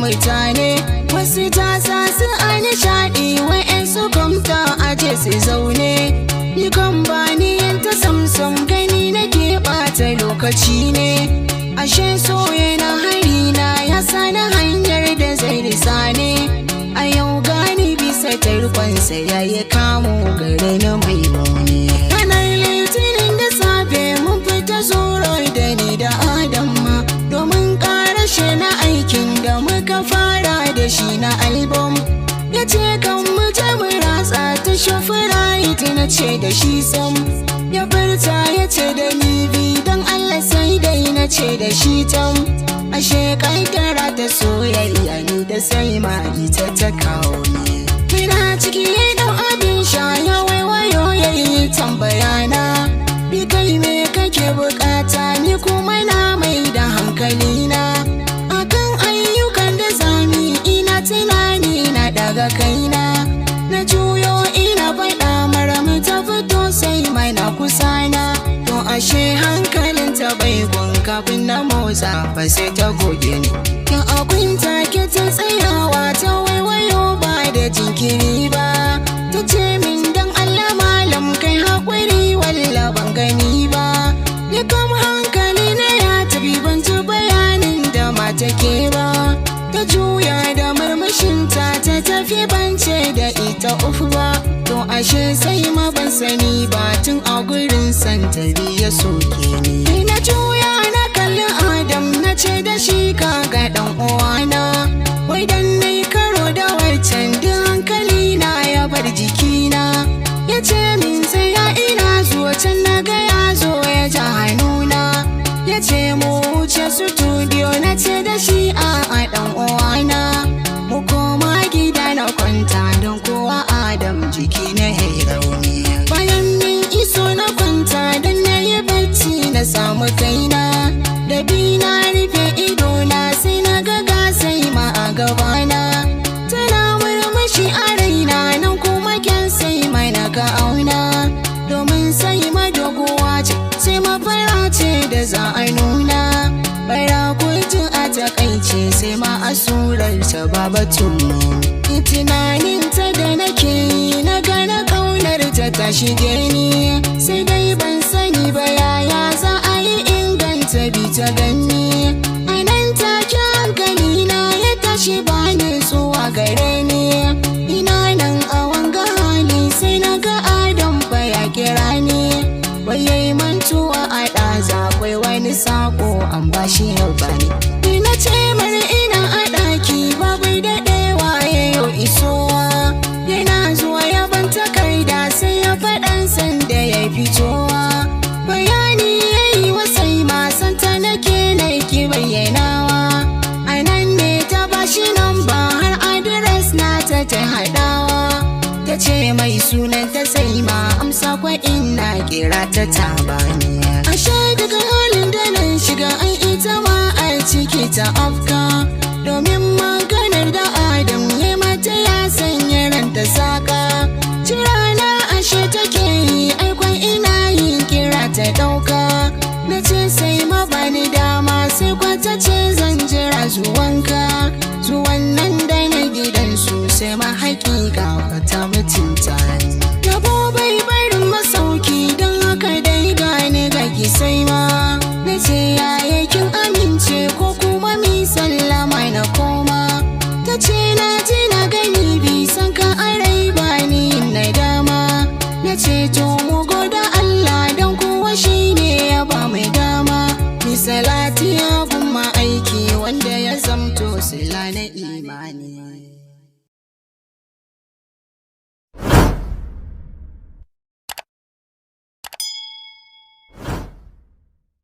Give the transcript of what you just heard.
mutane, wasu ta sa su a nishaɗi, wa'yansu kwamta aje su zaune. Ni kan bani yanta samsam, gani nake ɓata lokaci ne. Ashe so yana harina, ya sani hanyar da zai risa ne. A yau gani bisa tarkonsa, ya yi kamo gare na mai rauni. Ranar Litinin da safe mun fita zoro da ni da Adamma, domin ƙarashe na aikin da muka fara da shi na album. Ya ce kan mu je mu ratsa ta Shoprite, na ce da shi sam. Ya furta ya ce da ni bi don Allah, sai dai na ce da shi tam. Ashe kankara ta soyayya ni da sai ma ita ta kawo ni. Ina ciki ya dau abin sha, ya waiwayo ya yi tambayana. Bi kai me kake bukata, ni kuma na mai da hankalina akan ayyukan da zami. Ina tunani na daga kaina, na juyo ina faɗa mara mu ta fito sai mai na kusana. To ashe hankalinta bai gun, kafin na motsa ba sai ta goge ni. Ya abin take ta tsayawa, ta waiwayo ba da jinkiri ba. Ta ce min dan Allah malam kai haƙuri, walla ban gani ba. Ni kam hankali na ya tafi, ban ci bayanin da ma take ba. Ta juya da murmushinta ta tafi, ban ce da ita uf ba. To ashe sai ma ban sani ba, tun a gurin santa ya soke ni. Na juya na kalli Adam, na ce da shi kaga dan uwana. Wai dan nayi karo da wancan, duk hankali na ya bar jikina. Ya ce min sai ya ina zuwa can, na ga ya zo ya ja hannuna. Ya ce mu wuce studio, na ce da shi a'a dan uwana. Mu koma gida na kwanta, don kowa Adam jiki na yayi rauni. Bayan min iso na kwanta, dan na yi bacci na samu kaina. Da bi na rufe idona, sai na ga sai ma a gabana. Tana murmushi a raina, nan kuma kyan sai mai na ga auna. Domin sai ma doguwa ce, sai ma fara ce da za a nuna. Bara kuji a takaice, sai ma a surar ta babatun. Tunanin ta da nake yi, na gana kaunar ta shige ni. Sai dai ban sani ba yaya za a yi inganta bi ta gani. A nan take hankali na ya tashi, ba nutsuwa gare ni. Ina nan a wanga hali, sai na ga Adam fa ya kira ni. Wai yayi mantuwa a ɗaza, akwai wani sako an bashi ya bani. Ina ce mar ina a ɗaki, babu daɗewa ya yau isowa. Yana zuwa ya ban takarda, sai ya faɗan sanda ya fitowa. Bayani ya yi wa sai ma santa nake na ki bayyanawa. A nan ne ta bashi namba, har adres na ta haɗawa. Ta ce mai sunan ta sai ma, amsa kwa ina kira ta tabani. Ashe daga halin da nan shiga, an ita ma a ciki ta afka. Domin maganar da Adam ya mata, ya sanya ranta saka. Jirana ashe take yi, aikon ina yin kira ta ɗauka. Na ce sai ma bani dama, sai kwata ce zan jira zuwanka. Zuwan nan da na gidansu, sai ma haƙiƙa fata mutunta ni. Yabo bai barin masauki, don haka dai gane ga ki sai ma. Na ce yaya kin amince ko